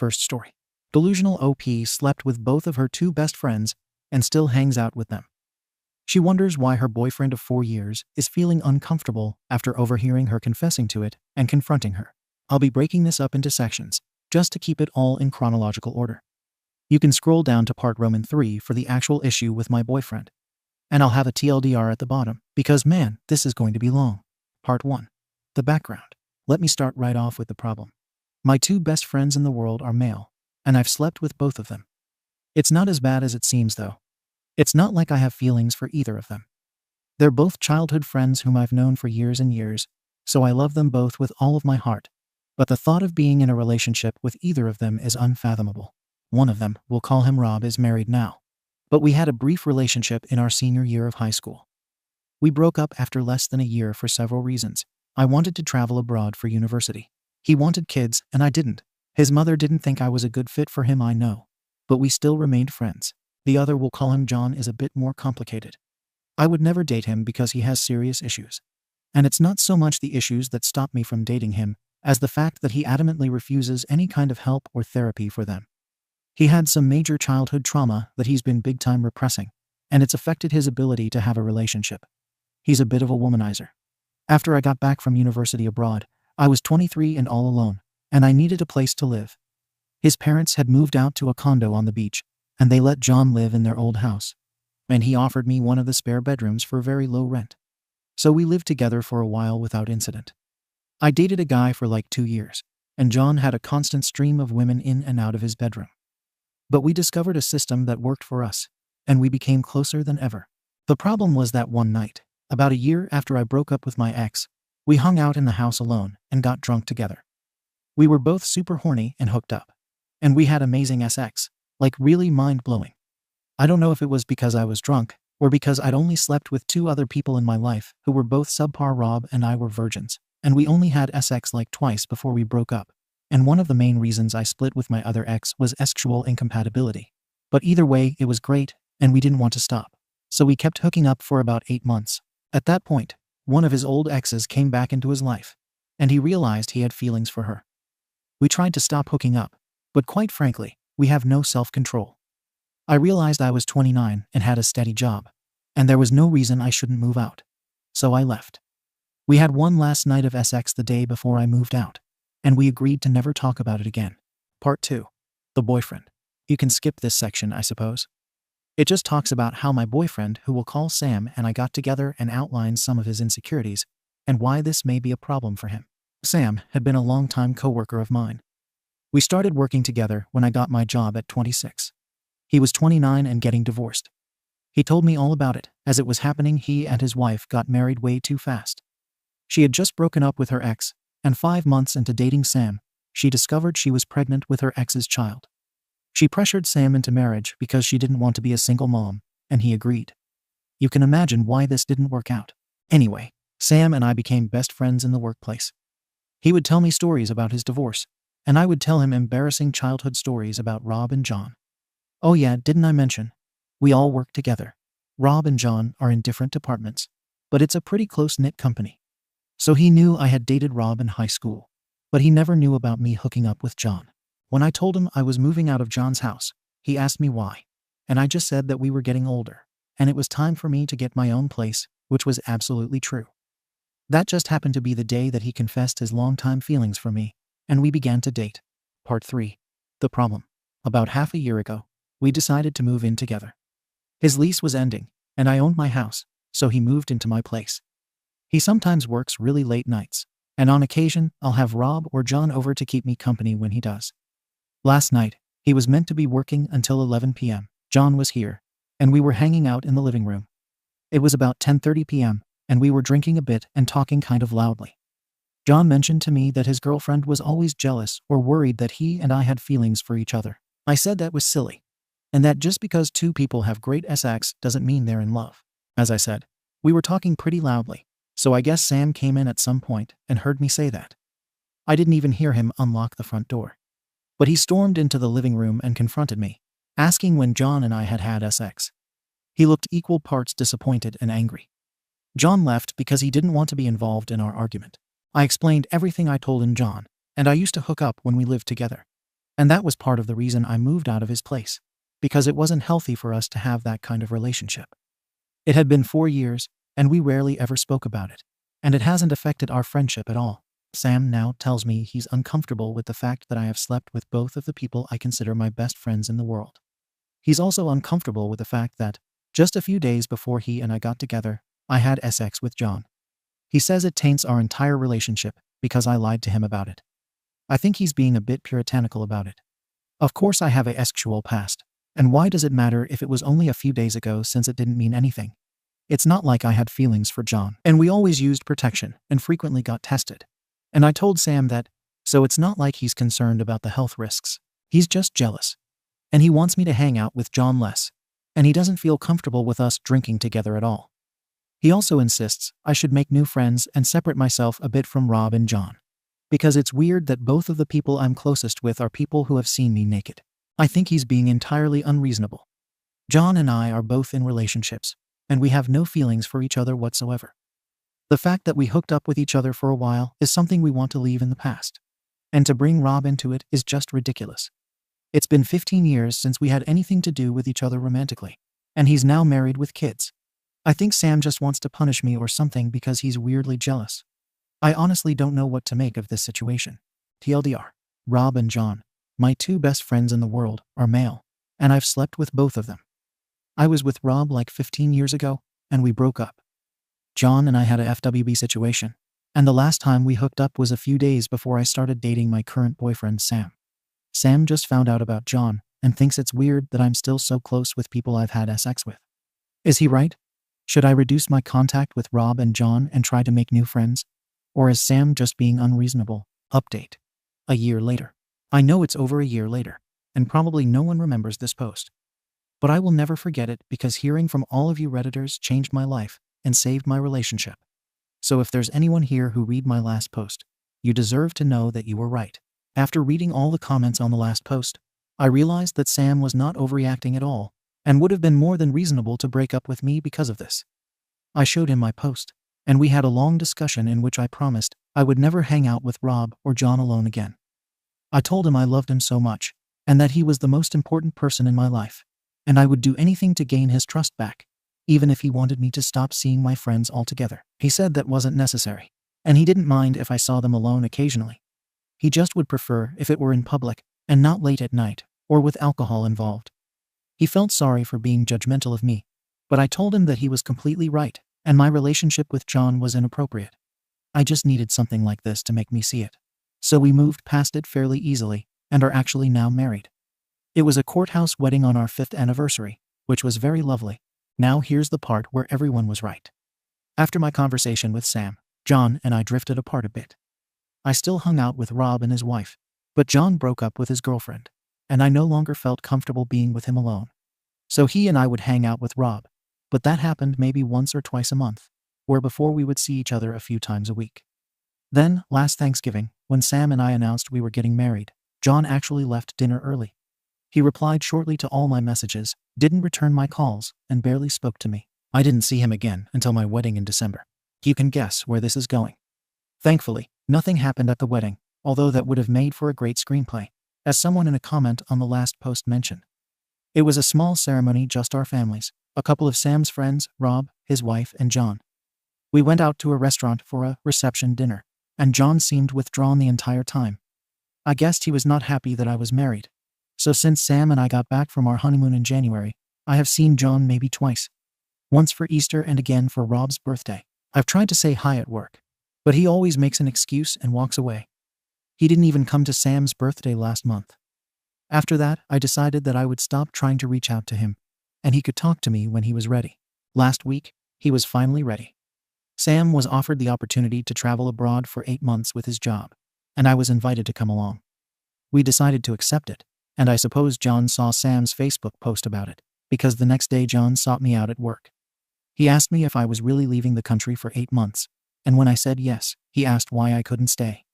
First story. Delusional OP slept with both of her two best friends and still hangs out with them. She wonders why her boyfriend of 4 years is feeling uncomfortable after overhearing her confessing to it and confronting her. I'll be breaking this up into sections, just to keep it all in chronological order. You can scroll down to part Roman 3 for the actual issue with my boyfriend. And I'll have a TLDR at the bottom, because man, this is going to be long. Part 1. The background. Let me start right off with the problem. My two best friends in the world are male, and I've slept with both of them. It's not as bad as it seems though. It's not like I have feelings for either of them. They're both childhood friends whom I've known for years and years, so I love them both with all of my heart. But the thought of being in a relationship with either of them is unfathomable. One of them, we'll call him Rob, is married now. But we had a brief relationship in our senior year of high school. We broke up after less than a year for several reasons. I wanted to travel abroad for university. He wanted kids, and I didn't. His mother didn't think I was a good fit for him, I know. But we still remained friends. The other, we'll call him John, is a bit more complicated. I would never date him because he has serious issues. And it's not so much the issues that stop me from dating him, as the fact that he adamantly refuses any kind of help or therapy for them. He had some major childhood trauma that he's been big time repressing, and it's affected his ability to have a relationship. He's a bit of a womanizer. After I got back from university abroad, I was 23 and all alone, and I needed a place to live. His parents had moved out to a condo on the beach, and they let John live in their old house. And he offered me one of the spare bedrooms for very low rent. So we lived together for a while without incident. I dated a guy for like 2 years, and John had a constant stream of women in and out of his bedroom. But we discovered a system that worked for us, and we became closer than ever. The problem was that one night, about a year after I broke up with my ex, we hung out in the house alone and got drunk together. We were both super horny and hooked up. And we had amazing sex, like really mind-blowing. I don't know if it was because I was drunk, or because I'd only slept with 2 other people in my life who were both subpar. Rob and I were virgins, and we only had sex like twice before we broke up. And one of the main reasons I split with my other ex was sexual incompatibility. But either way, it was great, and we didn't want to stop. So we kept hooking up for about 8 months. At that point, one of his old exes came back into his life, and he realized he had feelings for her. We tried to stop hooking up, but quite frankly, we have no self-control. I realized I was 29 and had a steady job, and there was no reason I shouldn't move out. So I left. We had one last night of sex the day before I moved out, and we agreed to never talk about it again. Part 2. The boyfriend. You can skip this section, I suppose. It just talks about how my boyfriend, who we'll call Sam, and I got together and outlined some of his insecurities, and why this may be a problem for him. Sam had been a long-time coworker of mine. We started working together when I got my job at 26. He was 29 and getting divorced. He told me all about it. As it was happening, he and his wife got married way too fast. She had just broken up with her ex, and 5 months into dating Sam, she discovered she was pregnant with her ex's child. She pressured Sam into marriage because she didn't want to be a single mom, and he agreed. You can imagine why this didn't work out. Anyway, Sam and I became best friends in the workplace. He would tell me stories about his divorce, and I would tell him embarrassing childhood stories about Rob and John. Oh yeah, didn't I mention? We all work together. Rob and John are in different departments, but it's a pretty close-knit company. So he knew I had dated Rob in high school, but he never knew about me hooking up with John. When I told him I was moving out of John's house, he asked me why, and I just said that we were getting older, and it was time for me to get my own place, which was absolutely true. That just happened to be the day that he confessed his longtime feelings for me, and we began to date. Part 3. The problem. About half a year ago, we decided to move in together. His lease was ending, and I owned my house, so he moved into my place. He sometimes works really late nights, and on occasion, I'll have Rob or John over to keep me company when he does. Last night, he was meant to be working until 11 p.m. John was here, and we were hanging out in the living room. It was about 10:30 p.m., and we were drinking a bit and talking kind of loudly. John mentioned to me that his girlfriend was always jealous or worried that he and I had feelings for each other. I said that was silly, and that just because 2 people have great sex doesn't mean they're in love. As I said, we were talking pretty loudly, so I guess Sam came in at some point and heard me say that. I didn't even hear him unlock the front door. But he stormed into the living room and confronted me, asking when John and I had had sex. He looked equal parts disappointed and angry. John left because he didn't want to be involved in our argument. I explained everything I told him, John, and I used to hook up when we lived together. And that was part of the reason I moved out of his place, because it wasn't healthy for us to have that kind of relationship. It had been 4 years, and we rarely ever spoke about it, and it hasn't affected our friendship at all. Sam now tells me he's uncomfortable with the fact that I have slept with both of the people I consider my best friends in the world. He's also uncomfortable with the fact that, just a few days before he and I got together, I had sex with John. He says it taints our entire relationship because I lied to him about it. I think he's being a bit puritanical about it. Of course I have a sexual past, and why does it matter if it was only a few days ago since it didn't mean anything? It's not like I had feelings for John, and we always used protection and frequently got tested. And I told Sam that, so it's not like he's concerned about the health risks. He's just jealous. And he wants me to hang out with John less, and he doesn't feel comfortable with us drinking together at all. He also insists I should make new friends and separate myself a bit from Rob and John, because it's weird that both of the people I'm closest with are people who have seen me naked. I think he's being entirely unreasonable. John and I are both in relationships, and we have no feelings for each other whatsoever. The fact that we hooked up with each other for a while is something we want to leave in the past. And to bring Rob into it is just ridiculous. It's been 15 years since we had anything to do with each other romantically, and he's now married with kids. I think Sam just wants to punish me or something because he's weirdly jealous. I honestly don't know what to make of this situation. TLDR, Rob and John, my two best friends in the world, are male, and I've slept with both of them. I was with Rob like 15 years ago, and we broke up. John and I had a FWB situation, and the last time we hooked up was a few days before I started dating my current boyfriend, Sam. Sam just found out about John and thinks it's weird that I'm still so close with people I've had sex with. Is he right? Should I reduce my contact with Rob and John and try to make new friends? Or is Sam just being unreasonable? Update. A year later. I know it's over a year later, and probably no one remembers this post. But I will never forget it because hearing from all of you Redditors changed my life and saved my relationship. So if there's anyone here who read my last post, you deserve to know that you were right. After reading all the comments on the last post, I realized that Sam was not overreacting at all and would have been more than reasonable to break up with me because of this. I showed him my post, and we had a long discussion in which I promised I would never hang out with Rob or John alone again. I told him I loved him so much, and that he was the most important person in my life, and I would do anything to gain his trust back, even if he wanted me to stop seeing my friends altogether. He said that wasn't necessary, and he didn't mind if I saw them alone occasionally. He just would prefer if it were in public and not late at night or with alcohol involved. He felt sorry for being judgmental of me, but I told him that he was completely right and my relationship with John was inappropriate. I just needed something like this to make me see it. So we moved past it fairly easily and are actually now married. It was a courthouse wedding on our 5th anniversary, which was very lovely. Now here's the part where everyone was right. After my conversation with Sam, John and I drifted apart a bit. I still hung out with Rob and his wife, but John broke up with his girlfriend, and I no longer felt comfortable being with him alone. So he and I would hang out with Rob, but that happened maybe once or twice a month, where before we would see each other a few times a week. Then, last Thanksgiving, when Sam and I announced we were getting married, John actually left dinner early. He replied shortly to all my messages, didn't return my calls, and barely spoke to me. I didn't see him again until my wedding in December. You can guess where this is going. Thankfully, nothing happened at the wedding, although that would have made for a great screenplay, as someone in a comment on the last post mentioned. It was a small ceremony, just our families, a couple of Sam's friends, Rob, his wife, and John. We went out to a restaurant for a reception dinner, and John seemed withdrawn the entire time. I guessed he was not happy that I was married. So since Sam and I got back from our honeymoon in January, I have seen John maybe twice. Once for Easter and again for Rob's birthday. I've tried to say hi at work, but he always makes an excuse and walks away. He didn't even come to Sam's birthday last month. After that, I decided that I would stop trying to reach out to him, and he could talk to me when he was ready. Last week, he was finally ready. Sam was offered the opportunity to travel abroad for 8 months with his job, and I was invited to come along. We decided to accept it, and I suppose John saw Sam's Facebook post about it, because the next day John sought me out at work. He asked me if I was really leaving the country for 8 months, and when I said yes, he asked why I couldn't stay.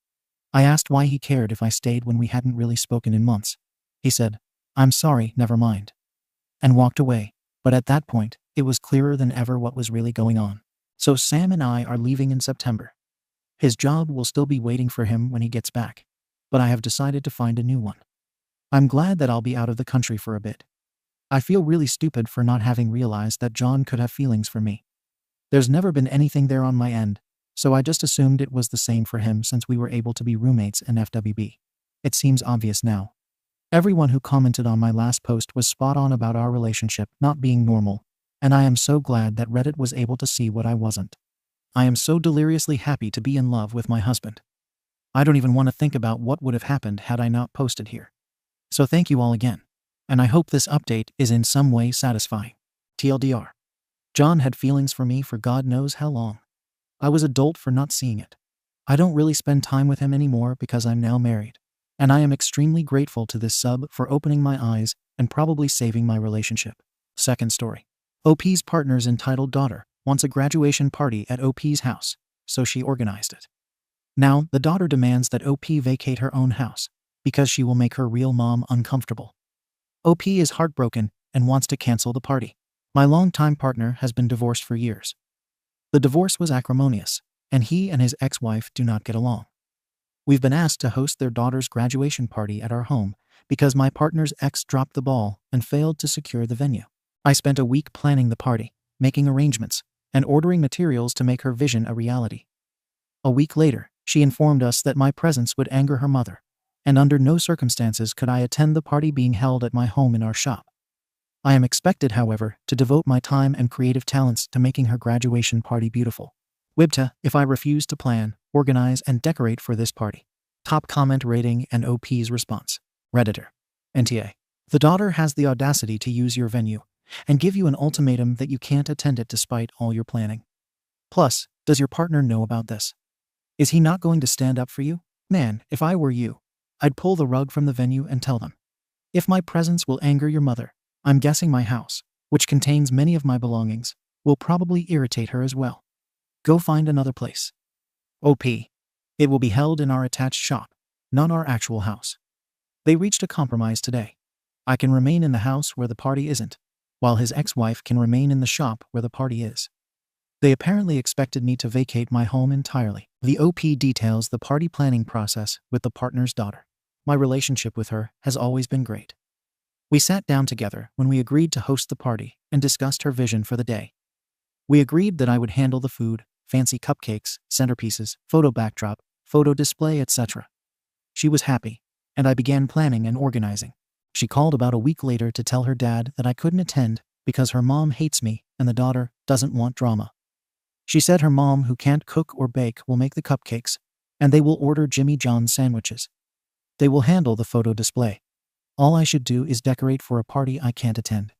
I asked why he cared if I stayed when we hadn't really spoken in months. He said, "I'm sorry, never mind," and walked away, but at that point, it was clearer than ever what was really going on. So Sam and I are leaving in September. His job will still be waiting for him when he gets back, but I have decided to find a new one. I'm glad that I'll be out of the country for a bit. I feel really stupid for not having realized that John could have feelings for me. There's never been anything there on my end, so I just assumed it was the same for him since we were able to be roommates in FWB. It seems obvious now. Everyone who commented on my last post was spot on about our relationship not being normal, and I am so glad that Reddit was able to see what I wasn't. I am so deliriously happy to be in love with my husband. I don't even want to think about what would have happened had I not posted here. So thank you all again, and I hope this update is in some way satisfying. TLDR. John had feelings for me for God knows how long. I was a dolt for not seeing it. I don't really spend time with him anymore because I'm now married, and I am extremely grateful to this sub for opening my eyes and probably saving my relationship. Second story. OP's partner's entitled daughter wants a graduation party at OP's house, so she organized it. Now, the daughter demands that OP vacate her own house because she will make her real mom uncomfortable. OP is heartbroken and wants to cancel the party. My longtime partner has been divorced for years. The divorce was acrimonious, and he and his ex-wife do not get along. We've been asked to host their daughter's graduation party at our home because my partner's ex dropped the ball and failed to secure the venue. I spent a week planning the party, making arrangements, and ordering materials to make her vision a reality. A week later, she informed us that my presence would anger her mother, and under no circumstances could I attend the party being held at my home in our shop. I am expected, however, to devote my time and creative talents to making her graduation party beautiful. Wibta, if I refuse to plan, organize, and decorate for this party. Top comment rating and OP's response. Redditor. NTA. The daughter has the audacity to use your venue and give you an ultimatum that you can't attend it despite all your planning. Plus, does your partner know about this? Is he not going to stand up for you? Man, if I were you, I'd pull the rug from the venue and tell them. If my presence will anger your mother, I'm guessing my house, which contains many of my belongings, will probably irritate her as well. Go find another place. OP. It will be held in our attached shop, not our actual house. They reached a compromise today. I can remain in the house where the party isn't, while his ex-wife can remain in the shop where the party is. They apparently expected me to vacate my home entirely. The OP details the party planning process with the partner's daughter. My relationship with her has always been great. We sat down together when we agreed to host the party and discussed her vision for the day. We agreed that I would handle the food, fancy cupcakes, centerpieces, photo backdrop, photo display, etc. She was happy, and I began planning and organizing. She called about a week later to tell her dad that I couldn't attend because her mom hates me and the daughter doesn't want drama. She said her mom, who can't cook or bake, will make the cupcakes, and they will order Jimmy John's sandwiches. They will handle the photo display. All I should do is decorate for a party I can't attend.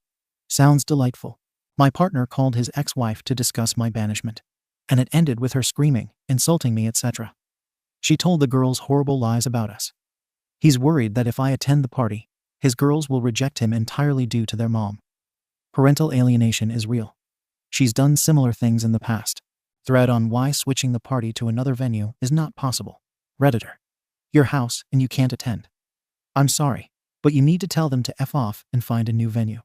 Sounds delightful. My partner called his ex-wife to discuss my banishment, and it ended with her screaming, insulting me, etc. She told the girls horrible lies about us. He's worried that if I attend the party, his girls will reject him entirely due to their mom. Parental alienation is real. She's done similar things in the past. Thread on why switching the party to another venue is not possible. Redditor. Your house and you can't attend. I'm sorry, but you need to tell them to F off and find a new venue.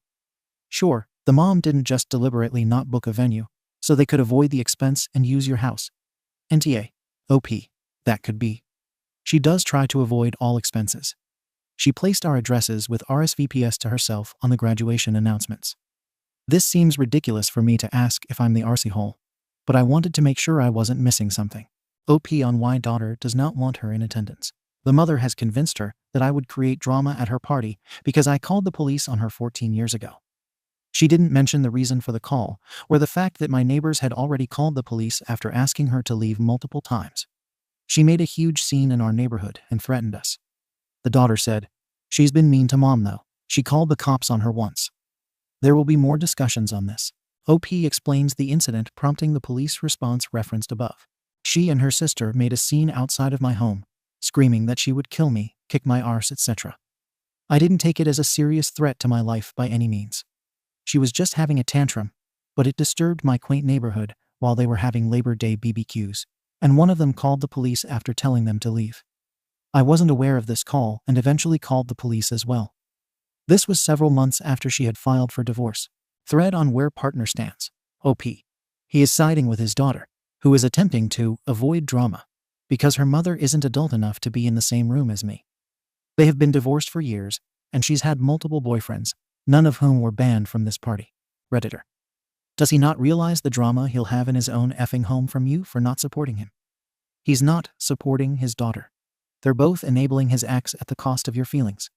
Sure, the mom didn't just deliberately not book a venue, so they could avoid the expense and use your house. NTA. OP. That could be. She does try to avoid all expenses. She placed our addresses with RSVPs to herself on the graduation announcements. This seems ridiculous for me to ask if I'm the arsehole, but I wanted to make sure I wasn't missing something. OP on why daughter does not want her in attendance. The mother has convinced her that I would create drama at her party because I called the police on her 14 years ago. She didn't mention the reason for the call, or the fact that my neighbors had already called the police after asking her to leave multiple times. She made a huge scene in our neighborhood and threatened us. The daughter said, "She's been mean to mom though. She called the cops on her once." There will be more discussions on this. OP explains the incident prompting the police response referenced above. She and her sister made a scene outside of my home, screaming that she would kill me, kick my arse, etc. I didn't take it as a serious threat to my life by any means. She was just having a tantrum, but it disturbed my quaint neighborhood while they were having Labor Day BBQs, and one of them called the police after telling them to leave. I wasn't aware of this call and eventually called the police as well. This was several months after she had filed for divorce. Thread on where partner stands. OP. He is siding with his daughter, who is attempting to avoid drama because her mother isn't adult enough to be in the same room as me. They have been divorced for years, and she's had multiple boyfriends, none of whom were banned from this party. Redditor. Does he not realize the drama he'll have in his own effing home from you for not supporting him? He's not supporting his daughter. They're both enabling his ex at the cost of your feelings.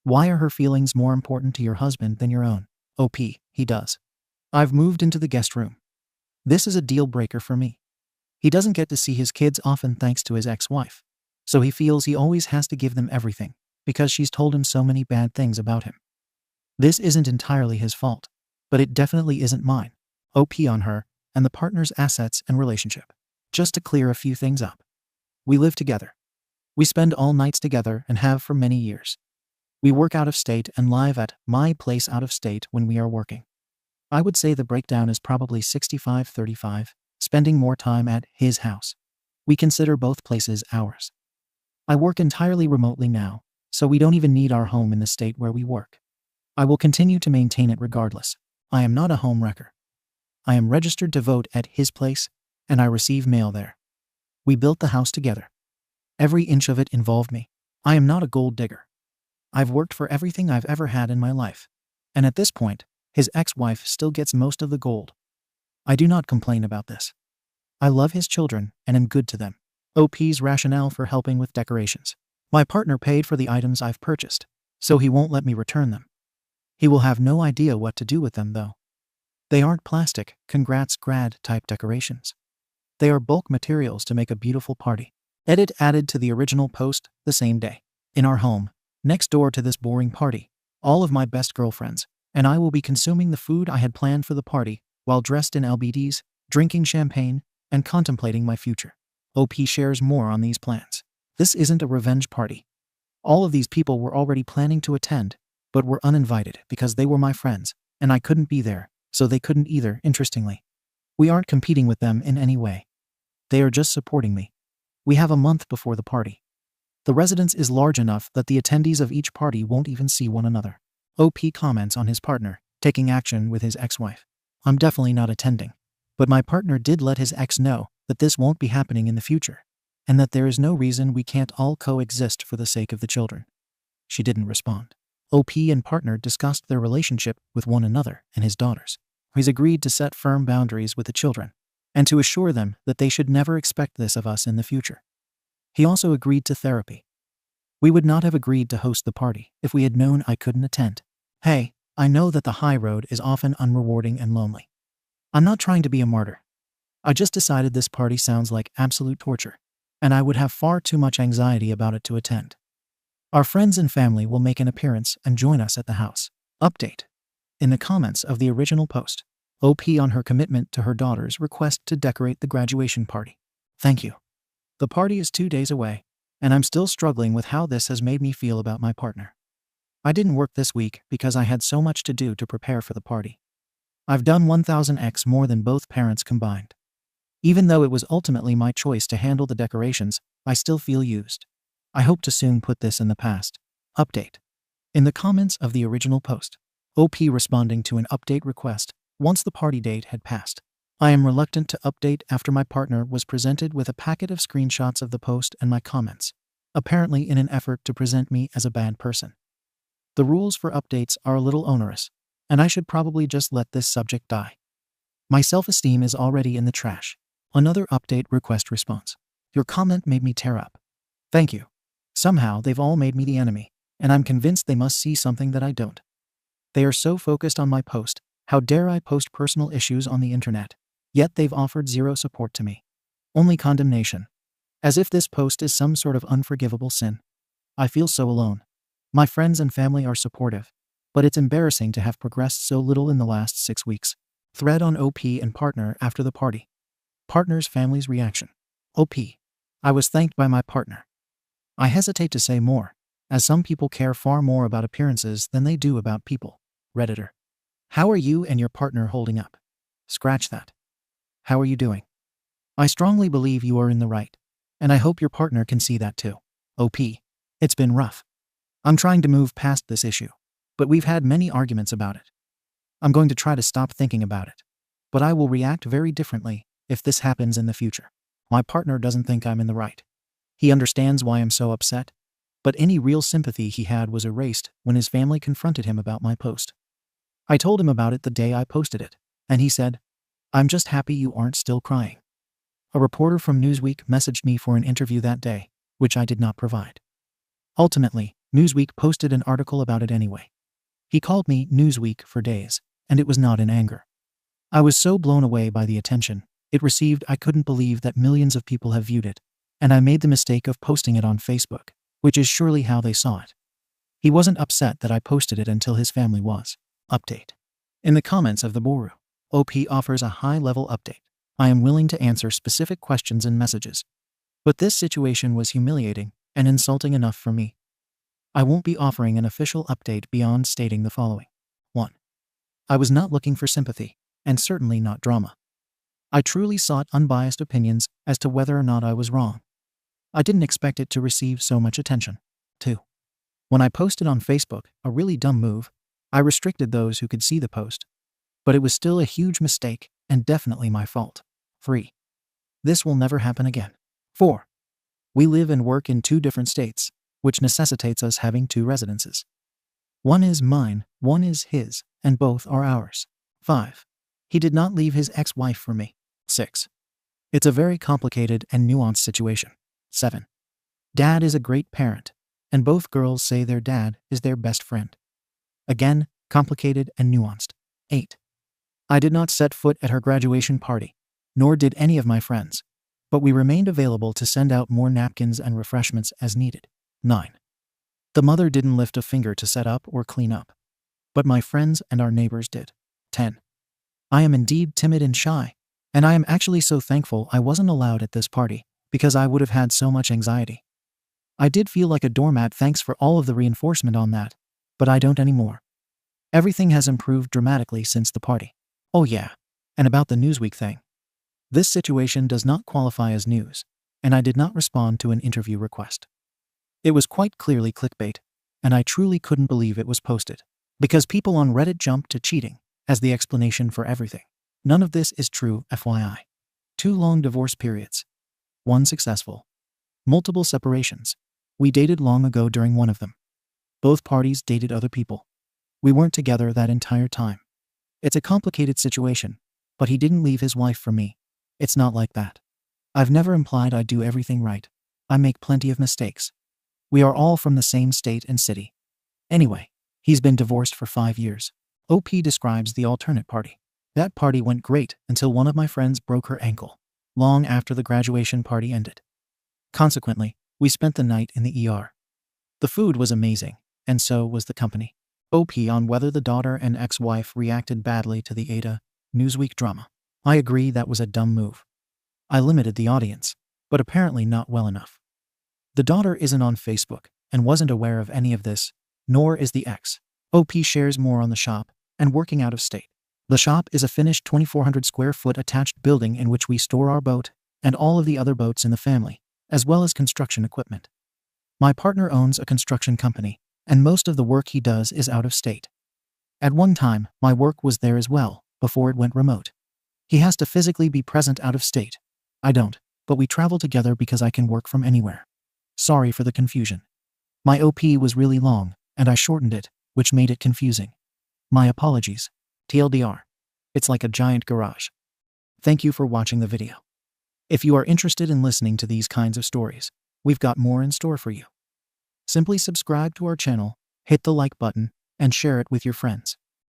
Why are her feelings more important to your husband than your own? OP, he does. I've moved into the guest room. This is a deal breaker for me. He doesn't get to see his kids often thanks to his ex-wife. So he feels he always has to give them everything, because she's told him so many bad things about him. This isn't entirely his fault, but it definitely isn't mine. OP on her and the partner's assets and relationship. Just to clear a few things up. We live together. We spend all nights together and have for many years. We work out of state and live at my place out of state when we are working. I would say the breakdown is probably 65-35, spending more time at his house. We consider both places ours. I work entirely remotely now, so we don't even need our home in the state where we work. I will continue to maintain it regardless. I am not a home wrecker. I am registered to vote at his place, and I receive mail there. We built the house together. Every inch of it involved me. I am not a gold digger. I've worked for everything I've ever had in my life, and at this point, his ex-wife still gets most of the gold. I do not complain about this. I love his children and am good to them. OP's rationale for helping with decorations. My partner paid for the items I've purchased, so he won't let me return them. He will have no idea what to do with them though. They aren't plastic, congrats grad type decorations. They are bulk materials to make a beautiful party. Edit added to the original post the same day. In our home, next door to this boring party, all of my best girlfriends and I will be consuming the food I had planned for the party while dressed in LBDs, drinking champagne, and contemplating my future. OP shares more on these plans. This isn't a revenge party. All of these people were already planning to attend, but were uninvited because they were my friends, and I couldn't be there, so they couldn't either, interestingly. We aren't competing with them in any way. They are just supporting me. We have a month before the party. The residence is large enough that the attendees of each party won't even see one another. OP comments on his partner taking action with his ex-wife. I'm definitely not attending, but my partner did let his ex know that this won't be happening in the future, and that there is no reason we can't all coexist for the sake of the children. She didn't respond. OP and partner discussed their relationship with one another and his daughters. He's agreed to set firm boundaries with the children, and to assure them that they should never expect this of us in the future. He also agreed to therapy. We would not have agreed to host the party if we had known I couldn't attend. Hey, I know that the high road is often unrewarding and lonely. I'm not trying to be a martyr. I just decided this party sounds like absolute torture, and I would have far too much anxiety about it to attend. Our friends and family will make an appearance and join us at the house. Update. In the comments of the original post, OP on her commitment to her daughter's request to decorate the graduation party. Thank you. The party is 2 days away, and I'm still struggling with how this has made me feel about my partner. I didn't work this week because I had so much to do to prepare for the party. I've done 1000x more than both parents combined. Even though it was ultimately my choice to handle the decorations, I still feel used. I hope to soon put this in the past. Update. In the comments of the original post, OP responding to an update request once the party date had passed. I am reluctant to update after my partner was presented with a packet of screenshots of the post and my comments, apparently in an effort to present me as a bad person. The rules for updates are a little onerous, and I should probably just let this subject die. My self-esteem is already in the trash. Another update request response. Your comment made me tear up. Thank you. Somehow they've all made me the enemy, and I'm convinced they must see something that I don't. They are so focused on my post. How dare I post personal issues on the internet? Yet they've offered zero support to me. Only condemnation. As if this post is some sort of unforgivable sin. I feel so alone. My friends and family are supportive, but it's embarrassing to have progressed so little in the last 6 weeks. Thread on OP and partner after the party. Partner's family's reaction. OP. I was thanked by my partner. I hesitate to say more, as some people care far more about appearances than they do about people. Redditor. How are you and your partner holding up? Scratch that. How are you doing? I strongly believe you are in the right, and I hope your partner can see that too. OP. It's been rough. I'm trying to move past this issue, but we've had many arguments about it. I'm going to try to stop thinking about it, but I will react very differently if this happens in the future. My partner doesn't think I'm in the right. He understands why I'm so upset, but any real sympathy he had was erased when his family confronted him about my post. I told him about it the day I posted it, and he said, "I'm just happy you aren't still crying." A reporter from Newsweek messaged me for an interview that day, which I did not provide. Ultimately, Newsweek posted an article about it anyway. He called me Newsweek for days, and it was not in anger. I was so blown away by the attention it received I couldn't believe that millions of people have viewed it, and I made the mistake of posting it on Facebook, which is surely how they saw it. He wasn't upset that I posted it until his family was. Update. In the comments of the Boru, OP offers a high-level update. I am willing to answer specific questions and messages. But this situation was humiliating and insulting enough for me. I won't be offering an official update beyond stating the following. 1. I was not looking for sympathy, and certainly not drama. I truly sought unbiased opinions as to whether or not I was wrong. I didn't expect it to receive so much attention. 2. When I posted on Facebook, a really dumb move, I restricted those who could see the post. But it was still a huge mistake and definitely my fault. 3. This will never happen again. 4. We live and work in 2 different states, which necessitates us having 2 residences. One is mine, one is his, and both are ours. 5. He did not leave his ex-wife for me. 6. It's a very complicated and nuanced situation. 7. Dad is a great parent, and both girls say their dad is their best friend. Again, complicated and nuanced. 8. I did not set foot at her graduation party, nor did any of my friends, but we remained available to send out more napkins and refreshments as needed. 9. The mother didn't lift a finger to set up or clean up, but my friends and our neighbors did. 10. I am indeed timid and shy, and I am actually so thankful I wasn't allowed at this party, because I would have had so much anxiety. I did feel like a doormat, thanks for all of the reinforcement on that, but I don't anymore. Everything has improved dramatically since the party. Oh yeah, and about the Newsweek thing. This situation does not qualify as news, and I did not respond to an interview request. It was quite clearly clickbait, and I truly couldn't believe it was posted, because people on Reddit jumped to cheating as the explanation for everything. None of this is true, FYI. 2 long divorce periods. 1 successful. Multiple separations. We dated long ago during one of them. Both parties dated other people. We weren't together that entire time. It's a complicated situation, but he didn't leave his wife for me. It's not like that. I've never implied I do everything right. I make plenty of mistakes. We are all from the same state and city. Anyway, he's been divorced for 5 years. OP describes the alternate party. That party went great until one of my friends broke her ankle, long after the graduation party ended. Consequently, we spent the night in the ER. The food was amazing, and so was the company. OP on whether the daughter and ex-wife reacted badly to the Ada Newsweek drama. I agree that was a dumb move. I limited the audience, but apparently not well enough. The daughter isn't on Facebook and wasn't aware of any of this, nor is the ex. OP shares more on the shop and working out of state. The shop is a finished 2,400 square foot attached building in which we store our boat and all of the other boats in the family, as well as construction equipment. My partner owns a construction company, and most of the work he does is out of state. At one time, my work was there as well, before it went remote. He has to physically be present out of state. I don't, but we travel together because I can work from anywhere. Sorry for the confusion. My OP was really long, and I shortened it, which made it confusing. My apologies. TLDR. It's like a giant garage. Thank you for watching the video. If you are interested in listening to these kinds of stories, we've got more in store for you. Simply subscribe to our channel, hit the like button, and share it with your friends.